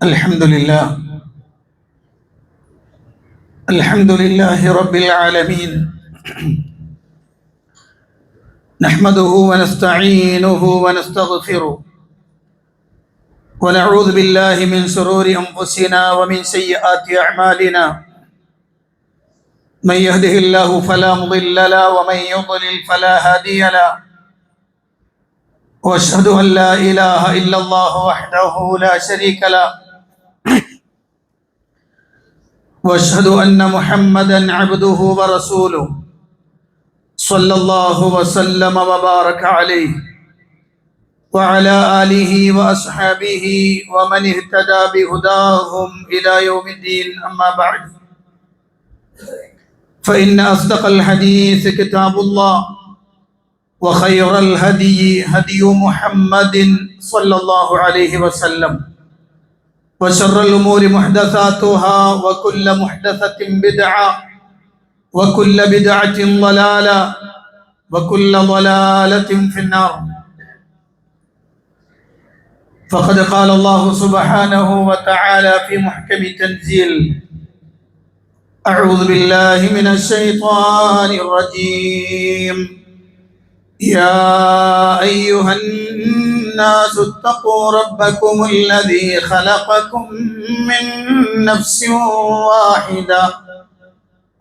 الحمد لله الحمد لله رب العالمين نحمده ونستعينه ونستغفره ونعوذ بالله من شرور أنفسنا ومن سيئات أعمالنا من يهده الله فلا مضل له ومن يضلل فلا هادي له وأشهد أن لا إله إلا الله وحده لا شريك له واشهد ان محمدا عبده ورسوله صلى الله وسلم وبارك عليه وعلى اله واصحابه ومن اهتدى بهداهم الى يوم الدين. اما بعد فان اصدق الحديث كتاب الله وخير الهدي هدي محمد صلى الله عليه وسلم وشر الأمور محدثاتها وكل محدثة بدعة وكل بدعة ضلالة وكل ضلالة في النار. فقد قال الله سبحانه وتعالى في محكم تنزيل: أعوذ بالله من الشيطان الرجيم. يا أيها الناس اتقوا ربكم الذي خلقكم من نفس واحدة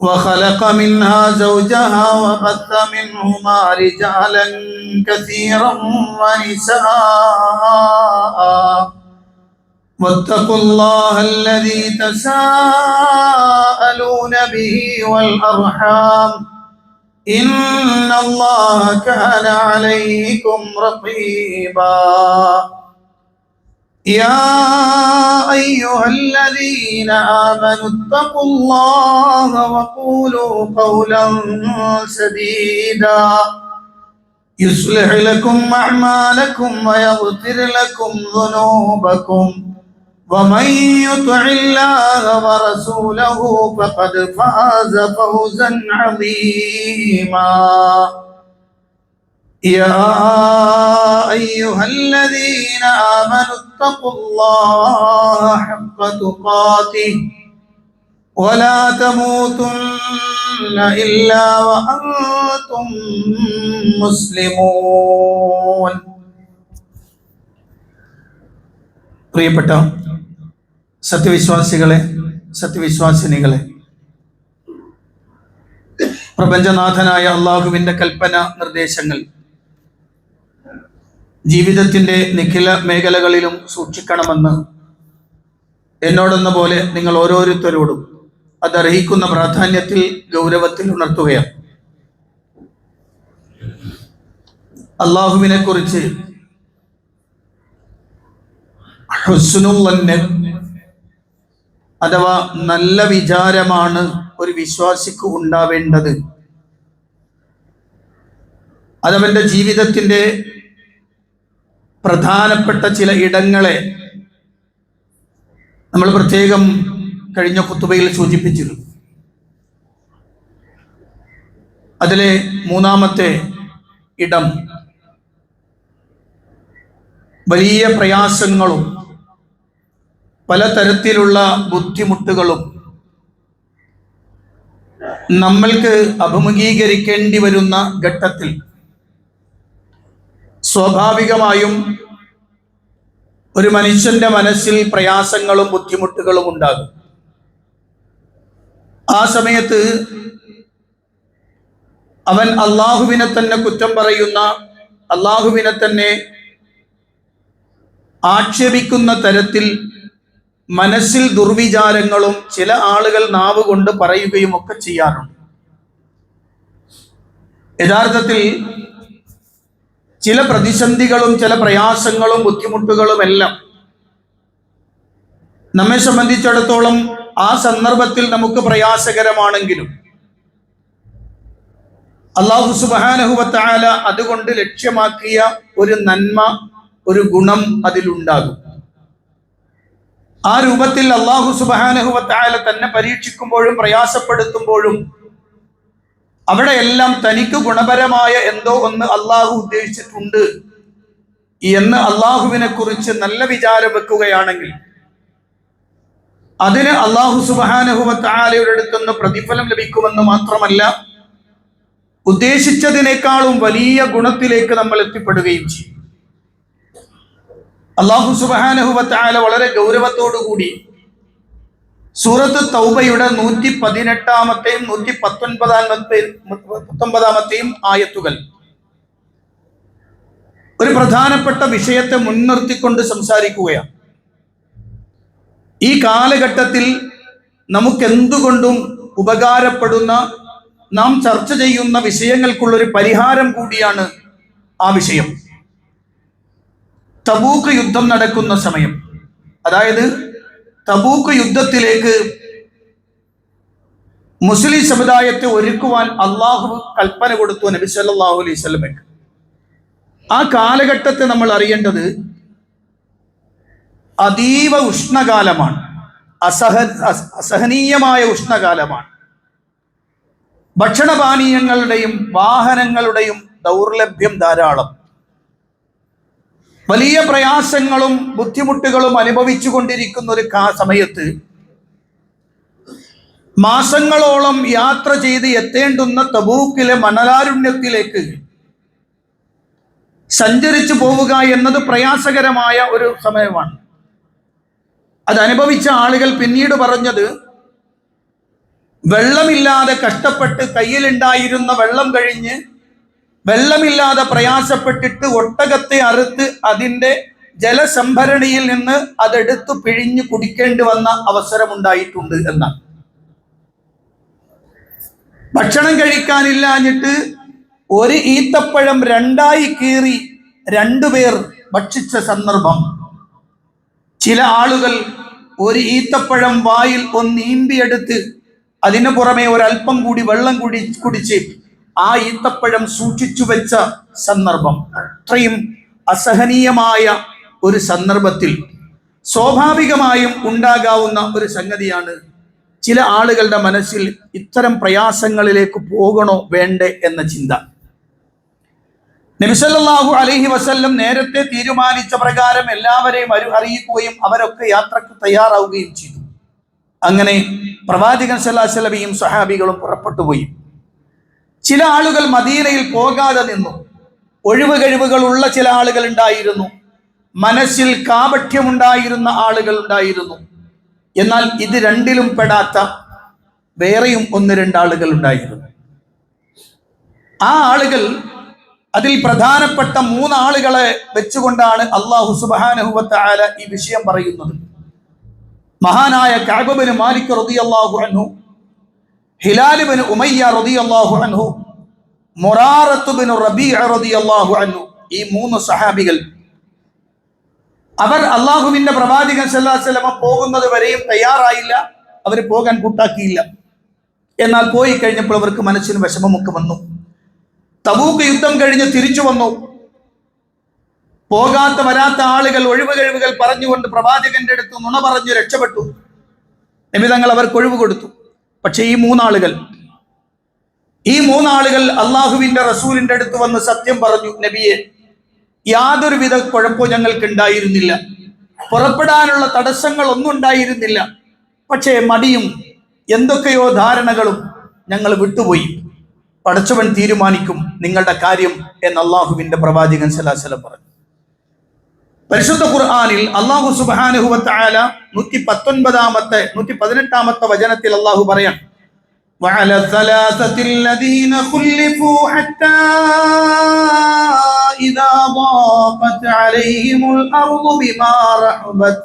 وخلق منها زوجها وبث منهما رجالا كثيرا ونساء واتقوا الله الذي تساءلون به والأرحام إن الله كان عليكم رقيبا. يا أيها الذين آمنوا اتقوا الله وقولوا قولا سديدا يصلح لكم أعمالكم ويغفر لكم ذنوبكم ومن يطع الله ورسوله فقد فاز فوزا عظيما. يا أيها الذين آمنوا اتقوا الله حق تقاته ولا تموتن إلا وأنتم مسلمون. പ്രിയപ്പെട്ട സത്യവിശ്വാസികളെ, സത്യവിശ്വാസിനികളെ, പ്രപഞ്ചനാഥനായ അള്ളാഹുവിൻ്റെ കൽപ്പന നിർദ്ദേശങ്ങൾ ജീവിതത്തിൻ്റെ നിഖില മേഖലകളിലും സൂക്ഷിക്കണമെന്ന് എന്നോടെന്ന പോലെ നിങ്ങൾ ഓരോരുത്തരോടും അതർഹിക്കുന്ന പ്രാധാന്യത്തിൽ, ഗൗരവത്തിൽ ഉണർത്തുകയാണ്. അള്ളാഹുവിനെ കുറിച്ച് ഹുസ്നുൽ ളന്ന് അഥവാ നല്ല വിചാരമാണ് ഒരു വിശ്വാസിക്ക് ഉണ്ടാവേണ്ടത്. അതവൻ്റെ ജീവിതത്തിൻ്റെ പ്രധാനപ്പെട്ട ചില ഇടങ്ങളെ നമ്മൾ പ്രത്യേകം കഴിഞ്ഞ ഖുതുബയിൽ സൂചിപ്പിച്ചിരുന്നു. അതിലെ മൂന്നാമത്തെ ഇടം വലിയ പ്രയാസങ്ങളും പലതരത്തിലുള്ള ബുദ്ധിമുട്ടുകളും നമ്മൾക്ക് അഭിമുഖീകരിക്കേണ്ടി വരുന്ന ഘട്ടത്തിൽ സ്വാഭാവികമായും ഒരു മനുഷ്യന്റെ മനസ്സിൽ പ്രയാസങ്ങളും ബുദ്ധിമുട്ടുകളും ഉണ്ടാകും. ആ സമയത്ത് അവൻ അള്ളാഹുവിനെ തന്നെ കുറ്റം പറയുന്ന, അള്ളാഹുവിനെ തന്നെ ആക്ഷേപിക്കുന്ന തരത്തിൽ മനസ്സിൽ ദുർവിചാരങ്ങളും ചില ആളുകൾ നാവ് കൊണ്ട് പറയുകയും ഒക്കെ ചെയ്യാറുണ്ട്. യഥാർത്ഥത്തിൽ ചില പ്രതിസന്ധികളും ചില പ്രയാസങ്ങളും ബുദ്ധിമുട്ടുകളും എല്ലാം നമ്മെ സംബന്ധിച്ചിടത്തോളം ആ സന്ദർഭത്തിൽ നമുക്ക് പ്രയാസകരമാണെങ്കിലും അല്ലാഹു സുബ്ഹാനഹു വ തആല അതുകൊണ്ട് ലക്ഷ്യമാക്കിയ ഒരു നന്മ, ഒരു ഗുണം അതിലുണ്ടാകും. ആ രൂപത്തിൽ അല്ലാഹു സുബ്ഹാനഹു വ തആല തന്നെ പരീക്ഷിക്കുമ്പോഴും പ്രയാസപ്പെടുത്തുമ്പോഴും അവിടെയെല്ലാം തനിക്ക് ഗുണപരമായ എന്തോ ഒന്ന് അള്ളാഹു ഉദ്ദേശിച്ചിട്ടുണ്ട് എന്ന് അള്ളാഹുവിനെ കുറിച്ച് നല്ല വിചാരം വെക്കുകയാണെങ്കിൽ അതിന് അല്ലാഹു സുബ്ഹാനഹു വ തആലയുടെ അടുത്ത് നിന്ന് പ്രതിഫലം ലഭിക്കുമെന്ന് മാത്രമല്ല, ഉദ്ദേശിച്ചതിനേക്കാളും വലിയ ഗുണത്തിലേക്ക് നമ്മൾ എത്തിപ്പെടുകയും ചെയ്യും. അല്ലാഹു സുബ്ഹാനഹു വ തആല വളരെ ഗൗരവത്തോടു കൂടി സൂറത്ത് തൗബയുടെ 118-ാമത്തെയും 119-ാമത്തെയും ആയത്തുകൾ ഒരു പ്രധാനപ്പെട്ട വിഷയത്തെ മുൻനിർത്തിക്കൊണ്ട് സംസാരിക്കുകയാണ്. ഈ കാലഘട്ടത്തിൽ നമുക്കെന്തുകൊണ്ടും ഉപകാരപ്പെടുന്ന, നാം ചർച്ച ചെയ്യുന്ന വിഷയങ്ങൾക്കുള്ളൊരു പരിഹാരം കൂടിയാണ് ആ വിഷയം. തബൂക്ക് യുദ്ധം നടക്കുന്ന സമയം, അതായത് തബൂക്ക് യുദ്ധത്തിലേക്ക് മുസ്ലിം സമുദായത്തെ ഒരുക്കുവാൻ അള്ളാഹു കൽപ്പന കൊടുത്തു നബി സല്ലല്ലാഹു അലൈഹി വസല്ലമയ്ക്ക്. ആ കാലഘട്ടത്തെ നമ്മൾ അറിയേണ്ടത് അതീവ ഉഷ്ണകാലമാണ്, അസഹനീയമായ ഉഷ്ണകാലമാണ്. ഭക്ഷണപാനീയങ്ങളുടെയും വാഹനങ്ങളുടെയും ദൗർലഭ്യം ധാരാളം. വലിയ പ്രയാസങ്ങളും ബുദ്ധിമുട്ടുകളും അനുഭവിച്ചു കൊണ്ടിരിക്കുന്ന ഒരു സമയത്ത് മാസങ്ങളോളം യാത്ര ചെയ്ത് എത്തേണ്ടുന്ന തബൂക്കിലെ മണലാരുണ്യത്തിലേക്ക് സഞ്ചരിച്ചു പോവുക എന്നത് പ്രയാസകരമായ ഒരു സമയമാണ്. അത് അനുഭവിച്ച ആളുകൾ പിന്നീട് പറഞ്ഞത്, വെള്ളമില്ലാതെ കഷ്ടപ്പെട്ട് കയ്യിലുണ്ടായിരുന്ന വെള്ളം കഴിഞ്ഞ് വെള്ളമില്ലാതെ പ്രയാസപ്പെട്ടിട്ട് ഒട്ടകത്തെ അറുത്ത് അതിൻ്റെ ജലസംഭരണിയിൽ നിന്ന് അതെടുത്ത് പിഴിഞ്ഞു കുടിക്കേണ്ടി വന്ന അവസരമുണ്ടായിട്ടുണ്ട് എന്നാണ്. ഭക്ഷണം കഴിക്കാനില്ലാഞ്ഞിട്ട് ഒരു ഈത്തപ്പഴം രണ്ടായി കീറി രണ്ടുപേർ ഭക്ഷിച്ച സന്ദർഭം. ചില ആളുകൾ ഒരു ഈത്തപ്പഴം വായിൽ ഒന്ന് ഈമ്പിയെടുത്ത് അതിനു പുറമെ ഒരല്പം കൂടി വെള്ളം കുടിച്ച് ആ ഈത്തപ്പഴം സൂക്ഷിച്ചു വെച്ച സന്ദർഭം. അത്രയും അസഹനീയമായ ഒരു സന്ദർഭത്തിൽ സ്വാഭാവികമായും ഉണ്ടാകാവുന്ന ഒരു സംഗതിയാണ് ചില ആളുകളുടെ മനസ്സിൽ ഇത്തരം പ്രയാസങ്ങളിലേക്ക് പോകണോ വേണ്ടേ എന്ന ചിന്ത. നബി സല്ലല്ലാഹു അലൈഹി വസല്ലം നേരത്തെ തീരുമാനിച്ച പ്രകാരം എല്ലാവരെയും അറിയിക്കുകയും അവരൊക്കെ യാത്രക്ക് തയ്യാറാവുകയും ചെയ്തു. അങ്ങനെ പ്രവാചകൻ സല്ലല്ലാഹു അലൈഹി വസല്ലമയും സഹാബികളും പുറപ്പെട്ടുപോയി. ചില ആളുകൾ മദീനയിൽ പോകാതെ നിന്നു. ഒഴിവ് കഴിവുകളുള്ള ചില ആളുകൾ ഉണ്ടായിരുന്നു, മനസ്സിൽ കാപഠ്യമുണ്ടായിരുന്ന ആളുകൾ ഉണ്ടായിരുന്നു. എന്നാൽ ഇത് രണ്ടിലും പെടാത്ത വേറെയും ഒന്ന് രണ്ടാളുകൾ ഉണ്ടായിരുന്നു. ആ ആളുകൾ, അതിൽ പ്രധാനപ്പെട്ട 3 ആളുകളെ വെച്ചുകൊണ്ടാണ് അല്ലാഹു സുബ്ഹാനഹു വ തആല ഈ വിഷയം പറയുന്നത്. മഹാനായ കഅബ് ഇബ്നു മാലിക് റളിയല്ലാഹു അൻഹു, ഹിലാൽ ഇബ്നു ഉമയ്യ റളിയല്ലാഹു അൻഹു, മുറാറത്ത് ഇബ്നു റബീഅ റളിയല്ലാഹു അൻഹു, ഈ 3 സഹാബികൾ അവർ അള്ളാഹുവിന്റെ പ്രവാചകൻ സല്ലല്ലാഹു അലൈഹി വസല്ലം പോകുന്നത് വരെയും തയ്യാറായില്ല. അവർ പോകാൻ കൂട്ടാക്കിയില്ല. എന്നാൽ പോയി കഴിഞ്ഞപ്പോൾ അവർക്ക് മനസ്സിന് വിഷമമൊക്കെ വന്നു. തബൂക്ക് യുദ്ധം കഴിഞ്ഞ് തിരിച്ചു വന്നു. വരാത്ത ആളുകൾ ഒഴിവ് കഴിവുകൾ പറഞ്ഞുകൊണ്ട് പ്രവാചകന്റെ അടുത്ത് നുണ പറഞ്ഞു രക്ഷപ്പെട്ടു. നബി തങ്ങൾ അവർക്ക് ഒഴിവ് കൊടുത്തു. പക്ഷെ ഈ 3 ആളുകൾ അള്ളാഹുവിന്റെ റസൂലിന്റെ അടുത്ത് വന്ന് സത്യം പറഞ്ഞു, നബിയെ, യാതൊരുവിധ കുഴപ്പവും ഞങ്ങൾക്ക് ഉണ്ടായിരുന്നില്ല, പുറപ്പെടാനുള്ള തടസ്സങ്ങൾ ഒന്നും ഉണ്ടായിരുന്നില്ല. പക്ഷേ മടിയും എന്തൊക്കെയോ ധാരണകളും ഞങ്ങൾ വിട്ടുപോയി. പടച്ചവൻ തീരുമാനിക്കും നിങ്ങളുടെ കാര്യം എന്ന് അള്ളാഹുവിന്റെ പ്രവാചകൻ സല്ലല്ലാഹു അലൈഹി വസല്ലം പറഞ്ഞു. പരിശുദ്ധ ഖുർആനിൽ അല്ലാഹു സുബ്ഹാനഹു വ തആല 118-ാമത്തെ വചനത്തിൽ അല്ലാഹു പറയാൻ, وعلى الثلاثة الذين خلفوا حتى إذا ضاقت عليهم الأرض بما رحبت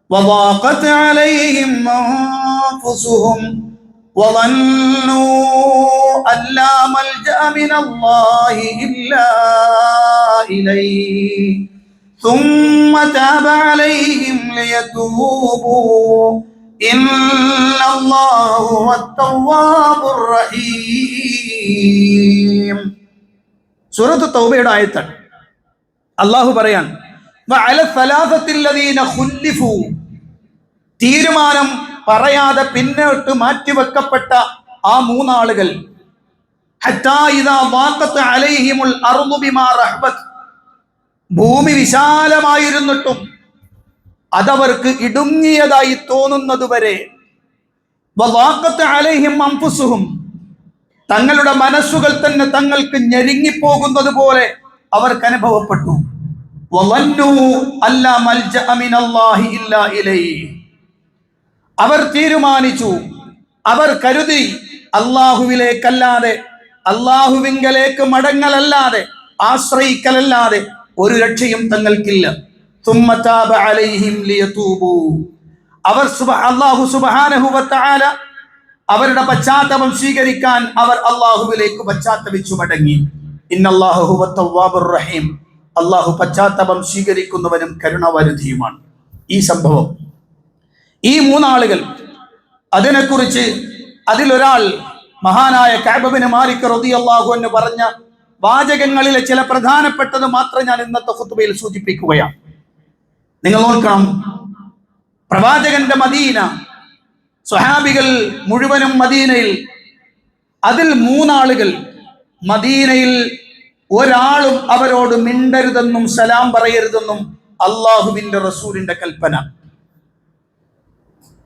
وضاقت عليهم أنفسهم وظنوا أن لا ملجأ من الله إلا إليه ثم تاب عليهم ليتوبوا إن الله هو التواب الرحيم. സൂറത്ത് തൗബയുടെ ആയത്താണ്. അല്ലാഹു പറയാൻ, വഅല സലാസത്തിൽ ലദീന ഖുല്ലിഫു, തീരുമാനം പറയാതെ പിന്നോട്ട് മാറ്റിവെക്കപ്പെട്ട ആ 3 ആളുകൾ, ഹത്താ ഇദാ ളാഖത് അലൈഹിമുൽ അർളു ബിമാ റഹബത്, ഭൂമി വിശാലമായിരുന്നിട്ടും അതവർക്ക് ഇടുങ്ങിയതായി തോന്നുന്നതുവരെ വളാഖത്ത് അലൈഹിം അൻഫുസുഹും, തങ്ങളുടെ മനസ്സുകൾ തന്നെ തങ്ങൾക്ക് ഞെരുങ്ങിപ്പോകുന്നത് പോലെ അവർക്ക് അനുഭവപ്പെട്ടു. വളന്നു അല്ലാ മൽജഅ മിനല്ലാഹി ഇല്ലാ ഇലൈഹി, അവർ തീരുമാനിച്ചു, അവർ കരുതി, അല്ലാഹുവിലേക്കല്ലാതെ, അല്ലാഹുവിങ്കലേക്ക് മടങ്ങലല്ലാതെ, ആശ്രയിക്കലല്ലാതെ ഒരു രക്ഷയും തങ്ങൾക്കില്ല. തുമ്മ താബ അലൈഹിം ലിയതൂബു, അവർ അല്ലാഹു സുബ്ഹാനഹു വ തആല അവരുടെ പശ്ചാത്തലം സ്വീകരിക്കാൻ അവർ അല്ലാഹുവിലേക്ക് പശ്ചാത്തപിച്ചു മടങ്ങി. ഇന്നല്ലാഹു ഹുവ തവ്വാബുർ റഹീം, അല്ലാഹു പശ്ചാത്തലം സ്വീകരിക്കുന്നവനും കരുണാവാരിധിയുമാണ്. ഈ സംഭവം, ഈ മൂന്നാളുകൾ, അതിനെക്കുറിച്ച് അതിലൊരാൾ മഹാനായ കഅബ് ബിൻ മാലിക് റളിയല്ലാഹു അൻഹു പറഞ്ഞ വാചകങ്ങളിലെ ചില പ്രധാനപ്പെട്ടത് മാത്രം ഞാൻ ഇന്നത്തെ ഖുത്ബയിൽ സൂചിപ്പിക്കുകയാണ്. നിങ്ങൾ നോക്കണം, പ്രവാചകന്റെ മദീന, സ്വഹാബികൾ മുഴുവനും മദീനയിൽ, അതിൽ മൂന്നാളുകൾ മദീനയിൽ ഒരാളും അവരോട് മിണ്ടരുതെന്നും സലാം പറയരുതെന്നും അള്ളാഹുവിന്റെ റസൂലിന്റെ കൽപ്പന.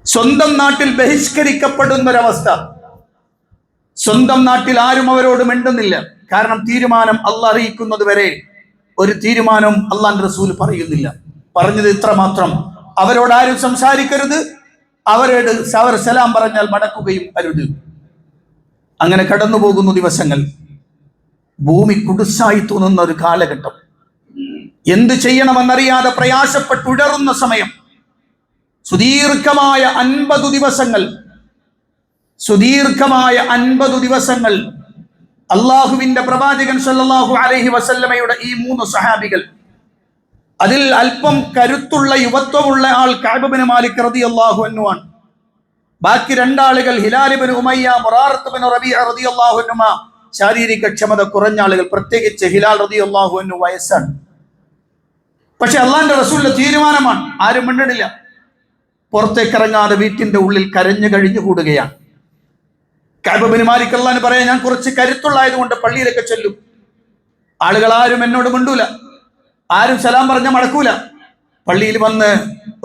സ്വന്തം നാട്ടിൽ ബഹിഷ്കരിക്കപ്പെടുന്ന ഒരവസ്ഥ. സ്വന്തം നാട്ടിൽ ആരും അവരോട് മിണ്ടുന്നില്ല. കാരണം തീരുമാനം അള്ളാഹ് അറിയിക്കുന്നത് വരെ ഒരു തീരുമാനം അള്ളാഹുവിന്റെ റസൂൽ പറയുന്നില്ല. പറഞ്ഞത് ഇത്ര മാത്രം, അവരോട് ആരും സംസാരിക്കരുത്, അവർ സലാം പറഞ്ഞാൽ മടക്കുകയും അരുത്. അങ്ങനെ കടന്നു പോകുന്ന ദിവസങ്ങൾ, ഭൂമി കുടുസായി തോന്നുന്ന ഒരു കാലഘട്ടം, എന്ത് ചെയ്യണമെന്നറിയാതെ പ്രയാസപ്പെട്ടുഴറുന്ന സമയം, സുദീർഘമായ 50 ദിവസങ്ങൾ, സുദീർഘമായ 50 ദിവസങ്ങൾ അള്ളാഹുവിന്റെ പ്രവാചകൻ സല്ലല്ലാഹു അലൈഹി വസല്ലമയുടെ ഈ 3 സഹാബികൾ, അതിൽ അല്പം കരുത്തുള്ള യുവത്വമുള്ള ആൾ കഅബ് ബിൻ മാലിക് റളിയല്ലാഹു അൻഹു ആണ്. ബാക്കി 2 ആളുകൾ ഹിലാൽ ഇബ്നു ഉമയ്യ, മുറാറത്ത് ബിൻ റബീഅ റളിയല്ലാഹു അൻഹുമ ശാരീരിക ക്ഷമത കുറഞ്ഞ ആളുകൾ. പ്രത്യേകിച്ച് ഹിലാൽ റളിയല്ലാഹു അൻഹു വയസ്സാണ്. പക്ഷെ അള്ളാഹിന്റെ റസൂലിന്റെ തീരുമാനമാണ്, ആരും മിണ്ടണില്ല. പുറത്തേക്ക് ഇറങ്ങാതെ വീട്ടിന്റെ ഉള്ളിൽ കരഞ്ഞു കഴിഞ്ഞുകൂടുകയാണ്. കഅബ് ബിൻ മാലിക് അള്ളാഹു പറയാൻ, ഞാൻ കുറച്ച് കരുത്തുള്ളായതുകൊണ്ട് പള്ളിയിലൊക്കെ ചെല്ലും, ആളുകൾ ആരും എന്നോട് മിണ്ടൂല, ആരും സലാം പറഞ്ഞ മടക്കൂല. പള്ളിയിൽ വന്ന്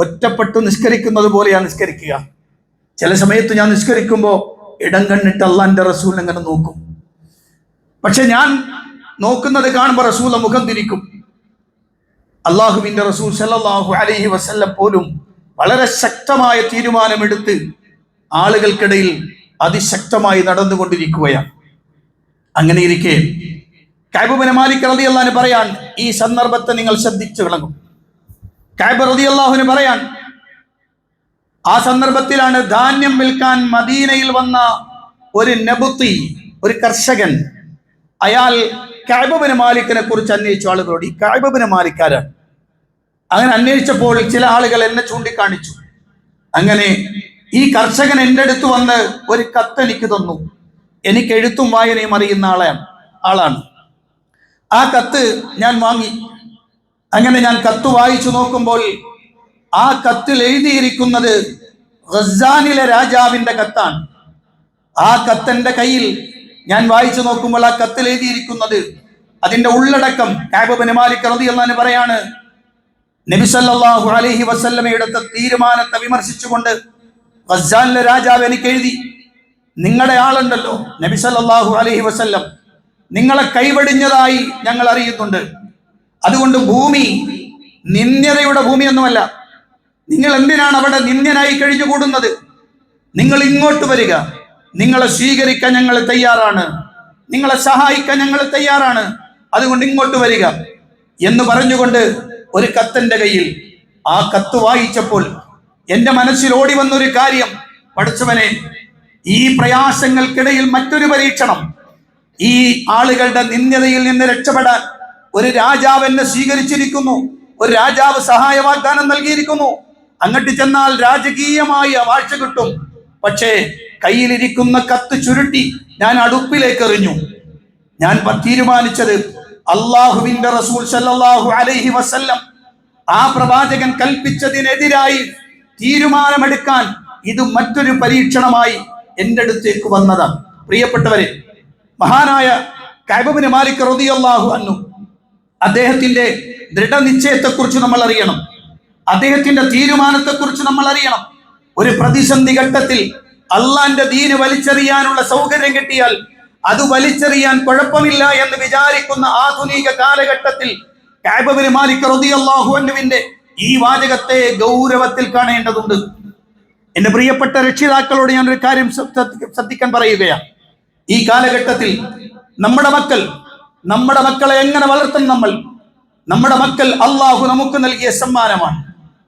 ഒറ്റപ്പെട്ടു നിസ്കരിക്കുന്നത് പോലെയാണ് നിസ്കരിക്കുക. ചില സമയത്ത് ഞാൻ നിസ്കരിക്കുമ്പോൾ ഇടം കണ്ണിട്ട് അള്ളാഹിന്റെ റസൂൽ എങ്ങനെ നോക്കും. പക്ഷെ ഞാൻ നോക്കുന്നത് കാണുമ്പോൾ റസൂൽ മുഖം തിരിക്കും. അള്ളാഹുവിന്റെ റസൂൽ സല്ലല്ലാഹു അലൈഹി വസല്ലം പോലും വളരെ ശക്തമായ തീരുമാനമെടുത്ത് ആളുകൾക്കിടയിൽ അതിശക്തമായി നടന്നുകൊണ്ടിരിക്കുകയാണ്. അങ്ങനെ ഇരിക്കെ കഅബ് ബിൻ മാലിക് റളിയല്ലാഹു അൻഹു പറയാൻ, ഈ സന്ദർഭത്തെ നിങ്ങൾ ശ്രദ്ധിച്ചു വിളങ്ങും. കഅബ് റളിയല്ലാഹു അൻഹു പറയാൻ, ആ സന്ദർഭത്തിലാണ് ധാന്യം വിൽക്കാൻ മദീനയിൽ വന്ന ഒരു നബുത്തി, ഒരു കർഷകൻ. അയാൾ കഅബ് ബിൻ മാലിക്കിനെ കുറിച്ച് അന്വേഷിച്ചു ആളുകളോട്. ഈ കഅബ് ബിൻ മാലിക് ആരാണ്? അങ്ങനെ അന്വേഷിച്ചപ്പോൾ ചില ആളുകൾ എന്നെ ചൂണ്ടിക്കാണിച്ചു. അങ്ങനെ ഈ കർഷകൻ എൻ്റെ അടുത്ത് വന്ന് ഒരു കത്ത് എനിക്ക് തന്നു. എനിക്ക് എഴുത്തും വായനയും അറിയുന്ന ആളാണ്. ആ കത്ത് ഞാൻ വാങ്ങി. അങ്ങനെ ഞാൻ കത്ത് വായിച്ചു നോക്കുമ്പോൾ ആ കത്തിൽ എഴുതിയിരിക്കുന്നത് ഗസ്സാനിലെ രാജാവിന്റെ കത്താണ്. ആ കത്തിന്റെ കയ്യിൽ ഞാൻ വായിച്ചു നോക്കുമ്പോൾ ആ കത്തിൽ എഴുതിയിരിക്കുന്നത്, അതിന്റെ ഉള്ളടക്കം കഅബ് ബിൻ മാലിക് റളിയല്ലാഹു അൻഹു പറയാണ്, നബി സല്ലല്ലാഹു അലൈഹി വസല്ലമയുടെ തീരുമാനത്തെ വിമർശിച്ചുകൊണ്ട് ഗസ്സാനിലെ രാജാവ് എനിക്ക് എഴുതി, നിങ്ങളുടെ ആളുണ്ടല്ലോ നബി സല്ലല്ലാഹു അലൈഹി വസല്ലം, നിങ്ങളെ കൈവടിഞ്ഞതായി ഞങ്ങൾ അറിയുന്നുണ്ട്. അതുകൊണ്ട് ഭൂമി നിന്ദ്യതയുടെ ഭൂമിയൊന്നുമല്ല. നിങ്ങൾ എന്തിനാണ് അവിടെ നിന്ദ്യനായി കഴിഞ്ഞുകൂടുന്നത്? നിങ്ങൾ ഇങ്ങോട്ട് വരിക, നിങ്ങളെ സ്വീകരിക്കാൻ ഞങ്ങൾ തയ്യാറാണ്, നിങ്ങളെ സഹായിക്കാൻ ഞങ്ങൾ തയ്യാറാണ്, അതുകൊണ്ട് ഇങ്ങോട്ട് വരിക എന്ന് പറഞ്ഞുകൊണ്ട് ഒരു കത്തിന്റെ കയ്യിൽ. ആ കത്ത് വായിച്ചപ്പോൾ എൻ്റെ മനസ്സിൽ ഓടി വന്നൊരു കാര്യം, പഠിച്ചവനെ, ഈ പ്രയാസങ്ങൾക്കിടയിൽ മറ്റൊരു പരീക്ഷണം, ഈ ആളുകളുടെ നിന്ദ്യതയിൽ നിന്ന് രക്ഷപ്പെടാൻ ഒരു രാജാവ് എന്നെ സ്വീകരിച്ചിരിക്കുന്നു, ഒരു രാജാവ് സഹായ വാഗ്ദാനം നൽകിയിരിക്കുന്നു. അങ്ങോട്ട് ചെന്നാൽ രാജകീയമായ വാഴ്ച കിട്ടും. പക്ഷേ കയ്യിലിരിക്കുന്ന കത്ത് ചുരുട്ടി ഞാൻ അടുപ്പിലേക്ക് എറിഞ്ഞു. ഞാൻ തീരുമാനിച്ചത് അള്ളാഹുവിന്റെ റസൂൽ സല്ലല്ലാഹു അലൈഹി വസല്ലം ആ പ്രവാചകൻ കൽപ്പിച്ചതിനെതിരായി തീരുമാനമെടുക്കാൻ ഇത് മറ്റൊരു പരീക്ഷണമായി എൻ്റെ അടുത്തേക്ക് വന്നതാണ്. പ്രിയപ്പെട്ടവരെ, മഹാനായ കഅബ് ബിൻ മാലിക് റളിയല്ലാഹു അൻഹു, അദ്ദേഹത്തിന്റെ ദൃഢനിശ്ചയത്തെക്കുറിച്ച് നമ്മൾ അറിയണം. അദ്ദേഹത്തിന്റെ തീരുമാനത്തെക്കുറിച്ച് നമ്മൾ അറിയണം. ഒരു പ്രതിസന്ധി ഘട്ടത്തിൽ അള്ളാന്റെ ദീന് വലിച്ചെറിയാനുള്ള സൗകര്യം കിട്ടിയാൽ അത് വലിച്ചെറിയാൻ കുഴപ്പമില്ല എന്ന് വിചാരിക്കുന്ന ആധുനിക കാലഘട്ടത്തിൽ കഅബ് ബിൻ മാലിക് റളിയല്ലാഹു അൻഹുവിന്റെ ഈ വാചകത്തെ ഗൗരവത്തിൽ കാണേണ്ടതുണ്ട്. എന്റെ പ്രിയപ്പെട്ട രക്ഷിതാക്കളോട് ഞാൻ ഒരു കാര്യം ശ്രദ്ധിക്കാൻ പറയുകയാണ്. ഈ കാലഘട്ടത്തിൽ നമ്മുടെ മക്കളെ എങ്ങനെ വളർത്തണം? നമ്മുടെ മക്കൾ അള്ളാഹു നമുക്ക് നൽകിയ സമ്മാനമാണ്,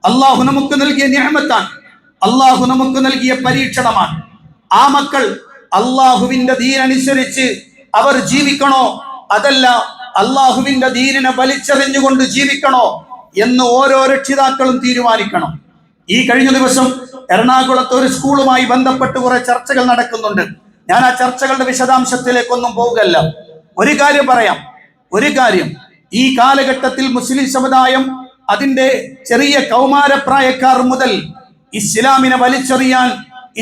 അള്ളാഹു നമുക്ക് നൽകിയ നിഅമത്താണ്, അള്ളാഹു നമുക്ക് നൽകിയ പരീക്ഷണമാണ്. ആ മക്കൾ അള്ളാഹുവിന്റെ ദീനനുസരിച്ച് അവർ ജീവിക്കണോ, അതല്ല അള്ളാഹുവിന്റെ ദീനിനെ വലിച്ചെറിഞ്ഞുകൊണ്ട് ജീവിക്കണോ എന്ന് ഓരോ രക്ഷിതാക്കളും തീരുമാനിക്കണം. ഈ കഴിഞ്ഞ ദിവസം എറണാകുളത്ത് ഒരു സ്കൂളുമായി ബന്ധപ്പെട്ട് കുറെ ചർച്ചകൾ നടക്കുന്നുണ്ട്. ഞാൻ ആ ചർച്ചകളുടെ വിശദാംശത്തിലേക്കൊന്നും പോകുകയല്ല. ഒരു കാര്യം പറയാം. ഈ കാലഘട്ടത്തിൽ മുസ്ലിം സമുദായം അതിന്റെ ചെറിയ കൗമാരപ്രായക്കാർ മുതൽ ഇസ്ലാമിനെ വലിച്ചെറിയാൻ,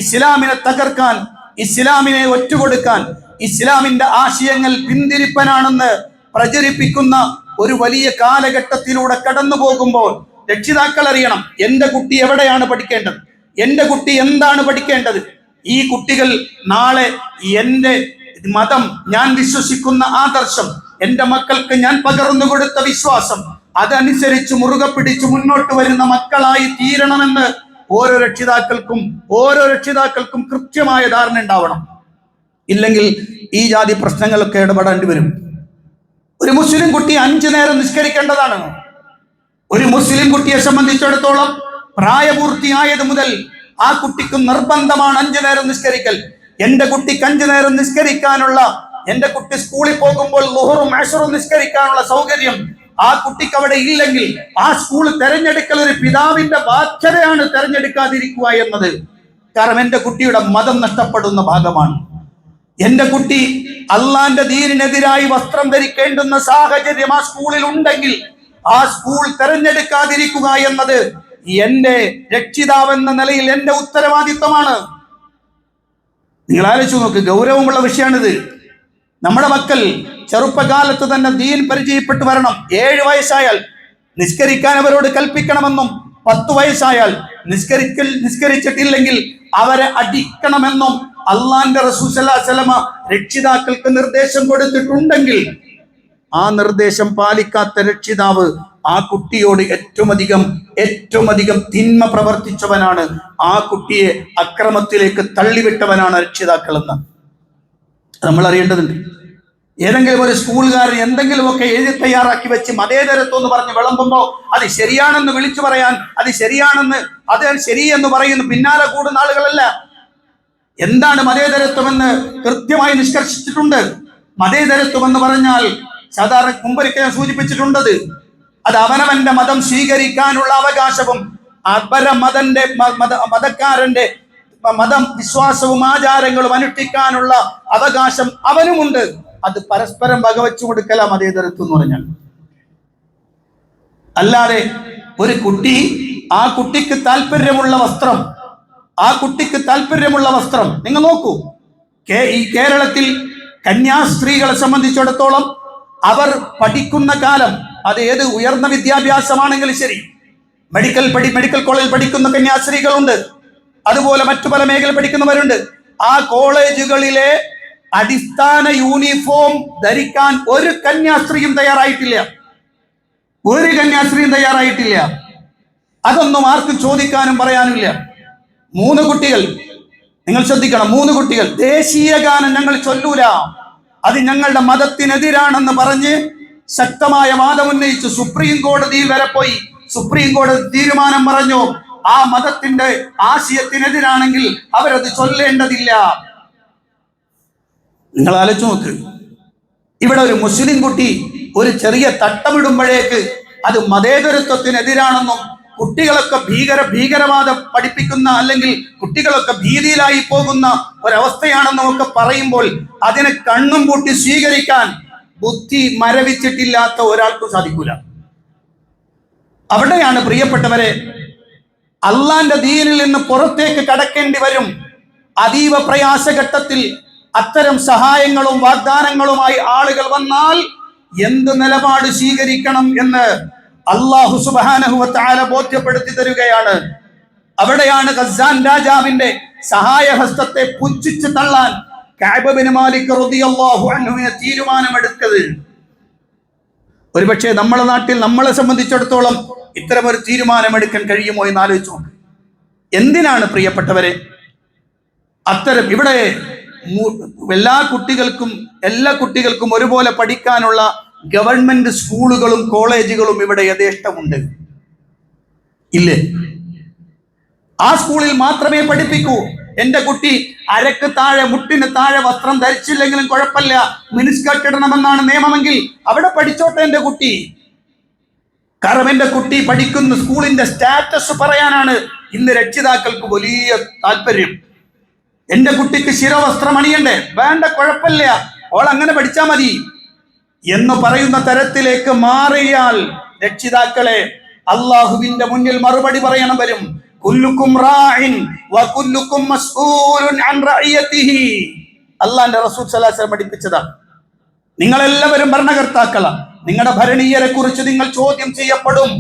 ഇസ്ലാമിനെ തകർക്കാൻ, ഇസ്ലാമിനെ ഒറ്റുകൊടുക്കാൻ, ഇസ്ലാമിന്റെ ആശയങ്ങൾ പിന്തിരിപ്പനാണെന്ന് പ്രചരിപ്പിക്കുന്ന ഒരു വലിയ കാലഘട്ടത്തിലൂടെ കടന്നു പോകുമ്പോൾ രക്ഷിതാക്കൾ അറിയണം, എന്റെ കുട്ടി എവിടെയാണ് പഠിക്കേണ്ടത്, എന്റെ കുട്ടി എന്താണ് പഠിക്കേണ്ടത്. ഈ കുട്ടികൾ നാളെ എന്റെ മതം, ഞാൻ വിശ്വസിക്കുന്ന ആദർശം, എന്റെ മക്കൾക്ക് ഞാൻ പകർന്നു കൊടുത്ത വിശ്വാസം, അതനുസരിച്ച് മുറുകെ പിടിച്ച് മുന്നോട്ട് വരുന്ന മക്കളായി തീരണമെന്ന് ഓരോ രക്ഷിതാക്കൾക്കും കൃത്യമായ ധാരണ ഉണ്ടാവണം. ഇല്ലെങ്കിൽ ഈ ജാതി പ്രശ്നങ്ങളൊക്കെ ഇടപെടേണ്ടി വരും. ഒരു മുസ്ലിം കുട്ടി 5 നേരം നിസ്കരിക്കേണ്ടതാണ്. ഒരു മുസ്ലിം കുട്ടിയെ സംബന്ധിച്ചിടത്തോളം പ്രായപൂർത്തിയായത് മുതൽ ആ കുട്ടിക്ക് നിർബന്ധമാണ് 5 നേരം നിസ്കരിക്കൽ. എന്റെ കുട്ടിക്ക് 5 നേരം നിസ്കരിക്കാനുള്ള, എന്റെ കുട്ടി സ്കൂളിൽ പോകുമ്പോൾ ളുഹറും അശ്റും നിസ്കരിക്കാനുള്ള സൗകര്യം ആ കുട്ടിക്ക് അവിടെ ഇല്ലെങ്കിൽ ആ സ്കൂൾ തെരഞ്ഞെടുക്കൽ ഒരു പിതാവിന്റെ ബാധ്യതയാണ്, തെരഞ്ഞെടുക്കാതിരിക്കുക എന്നത്. കാരണം എന്റെ കുട്ടിയുടെ മതം നഷ്ടപ്പെടുന്ന ഭാഗമാണ്. എന്റെ കുട്ടി അള്ളാന്റെ ദീനിനെതിരായി വസ്ത്രം ധരിക്കേണ്ടുന്ന സാഹചര്യം ആ സ്കൂളിൽ ഉണ്ടെങ്കിൽ ആ സ്കൂൾ തെരഞ്ഞെടുക്കാതിരിക്കുക എന്നത് എന്റെ രക്ഷിതാവെന്ന നിലയിൽ എന്റെ ഉത്തരവാദിത്വമാണ്. നിങ്ങൾ ആലോചിച്ചു നോക്ക്, ഗൗരവമുള്ള വിഷയമാണിത്. നമ്മുടെ മക്കൾ ചെറുപ്പകാലത്ത് തന്നെ ദീൻ പരിചയപ്പെട്ടു വരണം. 7 വയസ്സായാൽ നിസ്കരിക്കാൻ അവരോട് കൽപ്പിക്കണമെന്നും 10 വയസ്സായാൽ നിസ്കരിച്ചിട്ടില്ലെങ്കിൽ അവരെ അടിക്കണമെന്നും അള്ളാന്റെ റസൂൽ സല്ലല്ലാഹു അലൈഹി വസല്ലമ രക്ഷിതാക്കൾക്ക് നിർദ്ദേശം കൊടുത്തിട്ടുണ്ടെങ്കിൽ ആ നിർദ്ദേശം പാലിക്കാത്ത രക്ഷിതാവ് ആ കുട്ടിയോട് ഏറ്റവും അധികം തിന്മ പ്രവർത്തിച്ചവനാണ്, ആ കുട്ടിയെ അക്രമത്തിലേക്ക് തള്ളിവിട്ടവനാണ് രക്ഷിതാക്കൾ എന്ന് നമ്മൾ അറിയേണ്ടതുണ്ട്. ഏതെങ്കിലും ഒരു സ്കൂളുകാരൻ എന്തെങ്കിലുമൊക്കെ എഴുതി തയ്യാറാക്കി വെച്ച് മതേതരത്വം എന്ന് പറഞ്ഞ് വിളമ്പുമ്പോൾ അത് ശരിയാണെന്ന് വിളിച്ചു പറയാൻ, അത് ശരിയെന്ന് പറയുന്ന പിന്നാലെ കൂടുന്ന ആളുകളല്ല. എന്താണ് മതേതരത്വം എന്ന് കൃത്യമായി നിഷ്കർഷിച്ചിട്ടുണ്ട്. മതേതരത്വം എന്ന് പറഞ്ഞാൽ സാധാരണ മുമ്പൊരിക്കൽ സൂചിപ്പിച്ചിട്ടുണ്ടത്, അത് അവനവന്റെ മതം സ്വീകരിക്കാനുള്ള അവകാശവും മതക്കാരന്റെ മതം വിശ്വാസവും ആചാരങ്ങളും അനുഷ്ഠിക്കാനുള്ള അവകാശം അവനുമുണ്ട്. അത് പരസ്പരം വകവെച്ചു കൊടുക്കല മതേതരത്വം എന്ന് പറഞ്ഞാൽ. അല്ലാതെ ഒരു കുട്ടി, ആ കുട്ടിക്ക് താല്പര്യമുള്ള വസ്ത്രം നിങ്ങൾ നോക്കൂ. ഈ കേരളത്തിൽ കന്യാസ്ത്രീകളെ സംബന്ധിച്ചിടത്തോളം അവർ പഠിക്കുന്ന കാലം, അത് ഏത് ഉയർന്ന വിദ്യാഭ്യാസമാണെങ്കിലും ശരി, മെഡിക്കൽ കോളേജിൽ പഠിക്കുന്ന കന്യാസ്ത്രീകളുണ്ട്, അതുപോലെ മറ്റു പല മേഖല പഠിക്കുന്നവരുണ്ട്. ആ കോളേജുകളിലെ അടിസ്ഥാന യൂണിഫോം ധരിക്കാൻ ഒരു കന്യാസ്ത്രീയും തയ്യാറായിട്ടില്ല. അതൊന്നും ആർക്കും ചോദിക്കാനും പറയാനുമില്ല. 3 കുട്ടികൾ, നിങ്ങൾ ശ്രദ്ധിക്കണം, 3 കുട്ടികൾ ദേശീയ ഗാനം ഞങ്ങൾ ചൊല്ലൂല, അത് ഞങ്ങളുടെ മതത്തിനെതിരാണെന്ന് പറഞ്ഞ് ശക്തമായ വാദം ഉന്നയിച്ചു. സുപ്രീം കോടതിയിൽ വരെ പോയി. സുപ്രീം കോടതി തീരുമാനം പറഞ്ഞു, ആ മതത്തിന്റെ ആശയത്തിനെതിരാണെങ്കിൽ അവരത് ചൊല്ലേണ്ടതില്ല. നിങ്ങൾ ആലോചിച്ച് നോക്ക്, ഇവിടെ ഒരു മുസ്ലിം കുട്ടി ഒരു ചെറിയ തട്ടമിടുമ്പോഴേക്ക് അത് മതേതരത്വത്തിനെതിരാണെന്നും കുട്ടികളൊക്കെ ഭീകരവാദം പഠിപ്പിക്കുന്ന, അല്ലെങ്കിൽ കുട്ടികളൊക്കെ ഭീതിയിലായി പോകുന്ന ഒരവസ്ഥയാണെന്നും ഒക്കെ പറയുമ്പോൾ അതിനെ കണ്ണും പൂട്ടി സ്വീകരിക്കാൻ ബുദ്ധി മരവിച്ചിട്ടില്ലാത്ത ഒരാൾക്കും സാധിക്കൂല. അവിടെയാണ് പ്രിയപ്പെട്ടവരെ അള്ളാന്റെ ദീനിൽ നിന്ന് പുറത്തേക്ക് കടക്കേണ്ടി വരും. അതീവ പ്രയാസഘട്ടത്തിൽ അത്തരം സഹായങ്ങളും വാഗ്ദാനങ്ങളുമായി ആളുകൾ വന്നാൽ എന്ത് നിലപാട് സ്വീകരിക്കണം എന്ന് അല്ലാഹു സുബ്ഹാനഹു വ തആല ബോധ്യപ്പെടുത്തി തരുകയാണ്. അവിടെയാണ് ഗസ്സാൻ രാജാവിന്റെ സഹായഹസ്തത്തെ പുച്ഛിച്ചു തള്ളാൻ കഅബ് ബിൻ മാലിക് റളിയല്ലാഹു അൻഹുവിനെ തീരുമാനമെടുത്തത്. ഒരുപക്ഷെ നമ്മുടെ നാട്ടിൽ നമ്മളെ സംബന്ധിച്ചിടത്തോളം ഇത്തരമൊരു തീരുമാനമെടുക്കാൻ കഴിയുമോ എന്ന് ആലോചിച്ചു. എന്തിനാണ് പ്രിയപ്പെട്ടവരെ അത്തരം ഇവിടെ എല്ലാ കുട്ടികൾക്കും ഒരുപോലെ പഠിക്കാനുള്ള ഗവൺമെന്റ് സ്കൂളുകളും കോളേജുകളും ഇവിടെ യഥേഷ്ടമുണ്ട്, ഇല്ലേ? ആ സ്കൂളിൽ മാത്രമേ പഠിപ്പിക്കൂ. എന്റെ കുട്ടി അരക്ക് താഴെ മുട്ടിന് താഴെ വസ്ത്രം ധരിച്ചില്ലെങ്കിലും കുഴപ്പമില്ല, മിനിസ്കർട്ട് ഇടണമെന്നാണ് നിയമമെങ്കിൽ അവിടെ പഠിച്ചോട്ടെ എന്റെ കുട്ടി. കാരണം എന്റെ കുട്ടി പഠിക്കുന്ന സ്കൂളിന്റെ സ്റ്റാറ്റസ് പറയാനാണ് ഇന്ന് രക്ഷിതാക്കൾക്ക് വലിയ താല്പര്യം. എന്റെ കുട്ടിക്ക് ശിരവസ്ത്രം അണിയണ്ടേ? വേണ്ട, കുഴപ്പമില്ല, ഓൾ അങ്ങനെ പഠിച്ചാ മതി എന്ന് പറയുന്ന തരത്തിലേക്ക് മാറിയാൽ രക്ഷിതാക്കളെ അള്ളാഹുവിന്റെ മുന്നിൽ മറുപടി പറയണം വരും. കുല്ലുക്കും റാഇൻ വകുല്ലുക്കും മസ്ഊലുൻ അൻ റഅയതിഹി. അല്ലാഹുവിന്റെ റസൂൽ സ്വല്ലല്ലാഹു അലൈഹി വസല്ലം പഠിപ്പിച്ചതാണ്. നിങ്ങളെല്ലാവരും ഭരണകർത്താക്കളാണ്, നിങ്ങളുടെ ഭരണീയരെ കുറിച്ച് നിങ്ങൾ ചോദ്യം ചെയ്യപ്പെടും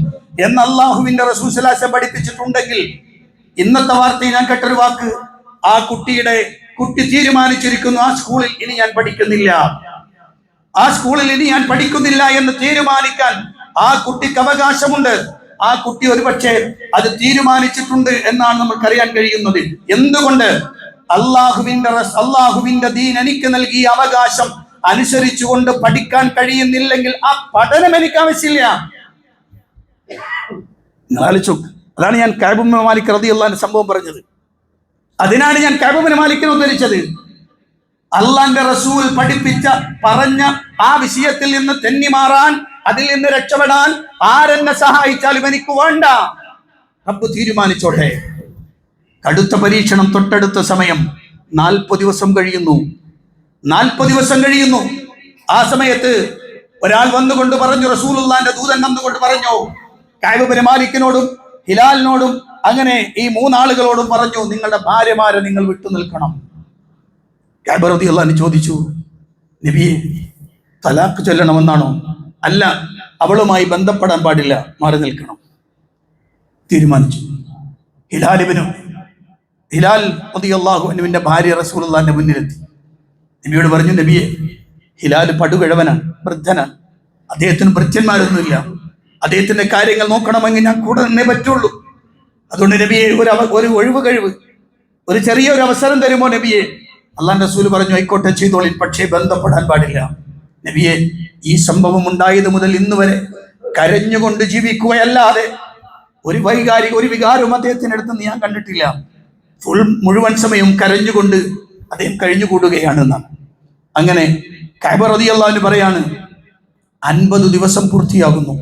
എന്ന് അള്ളാഹുവിന്റെ റസൂൽ സ്വല്ലല്ലാഹു അലൈഹി വസല്ലം പഠിപ്പിച്ചിട്ടുണ്ടെങ്കിൽ ഇന്നത്തെ വാർത്തയിൽ ഞാൻ കേട്ടൊരു വാക്ക്, ആ കുട്ടി തീരുമാനിച്ചിരിക്കുന്നു ആ സ്കൂളിൽ ഇനി ഞാൻ പഠിക്കുന്നില്ല, ആ സ്കൂളിൽ ഇനി ഞാൻ പഠിക്കുന്നില്ല എന്ന് തീരുമാനിക്കാൻ ആ കുട്ടിക്ക് അവകാശമുണ്ട്. ആ കുട്ടി ഒരുപക്ഷെ അത് തീരുമാനിച്ചിട്ടുണ്ട് എന്നാണ് നമുക്കറിയാൻ കഴിയുന്നത്. എന്തുകൊണ്ട്? അള്ളാഹുവിന്റെ ദീൻ എനിക്ക് നൽകിയ അവകാശം അനുസരിച്ചുകൊണ്ട് പഠിക്കാൻ കഴിയുന്നില്ലെങ്കിൽ ആ പഠനം എനിക്ക് ആവശ്യമില്ല. ആലോചിച്ചു. അതാണ് ഞാൻ കഅബ് ബിൻ മാലിക് റളിയല്ലാഹു അൻഹു സംഭവം പറഞ്ഞത്. അതിനാണ് ഞാൻ കഅബ് ബിൻ മാലിക്കിനെ ഉദ്ധരിച്ചത്. അള്ളാന്റെ റസൂൽ പറഞ്ഞ ആ വിഷയത്തിൽ നിന്ന് തെന്നിമാറാൻ, അതിൽ നിന്ന് രക്ഷപ്പെടാൻ ആരെന്നെ സഹായിച്ചാലും എനിക്ക് വേണ്ട, റബ്ബ് തീരുമാനിച്ചോട്ടെ. കടുത്ത പരീക്ഷണം തൊട്ടടുത്ത സമയം 40 ദിവസം കഴിയുന്നു. 40 ദിവസം കഴിയുന്നു. ആ സമയത്ത് ഒരാൾ വന്നുകൊണ്ട് പറഞ്ഞു, റസൂലുള്ളാഹിന്റെ ദൂതൻ വന്നുകൊണ്ട് പറഞ്ഞു കഅബ് ബിൻ മാലിക്കിനോടും ഹിലാലിനോടും അങ്ങനെ ഈ 3 ആളുകളോടും പറഞ്ഞു, നിങ്ങളുടെ ഭാര്യമാരെ നിങ്ങൾ വിട്ടു നിൽക്കണം. കഅബ് റളിയല്ലാഹു അൻഹു ചോദിച്ചു, നബിയെ തലാഖ് ചൊല്ലണമെന്നാണോ? അല്ല, അവളുമായി ബന്ധപ്പെടാൻ പാടില്ല, മാറി നിൽക്കണം. തീരുമാനിച്ചു. ഹിലാൽ റളിയല്ലാഹു അൻഹുവിന്റെ ഭാര്യ റസൂലുള്ളാഹിന്റെ മുന്നിലെത്തി. നബിയോട് പറഞ്ഞു, നബിയെ ഹിലാൽ പടുകിഴവനാണ്, വൃദ്ധനാണ്, അദ്ദേഹത്തിന് ഭൃത്യന്മാരൊന്നുമില്ല, അദ്ദേഹത്തിന്റെ കാര്യങ്ങൾ നോക്കണമെങ്കിൽ ഞാൻ കൂടെ നിന്നേ പറ്റുള്ളൂ. അതുകൊണ്ട് നബിയെ ഒരു ഒഴിവ് കഴിവ്, ഒരു ചെറിയൊരു അവസരം തരുമോ നബിയെ? അള്ളാന്റെ റസൂൽ പറഞ്ഞു, ആയിക്കോട്ടെ ചെയ്തോളിൻ, പക്ഷേ ബന്ധപ്പെടാൻ പാടില്ല. നബിയെ ഈ സംഭവം ഉണ്ടായത് മുതൽ ഇന്ന് വരെ കരഞ്ഞുകൊണ്ട് ജീവിക്കുകയല്ലാതെ ഒരു വികാരവും അദ്ദേഹത്തിനടുത്ത് ഞാൻ കണ്ടിട്ടില്ല. മുഴുവൻ സമയം കരഞ്ഞുകൊണ്ട് അദ്ദേഹം കഴിഞ്ഞുകൂടുകയാണെന്നാണ്. അങ്ങനെ കഅബ് റളിയല്ലാഹു അൻഹു പറയാണ്, 50 ദിവസം പൂർത്തിയാകുന്നു.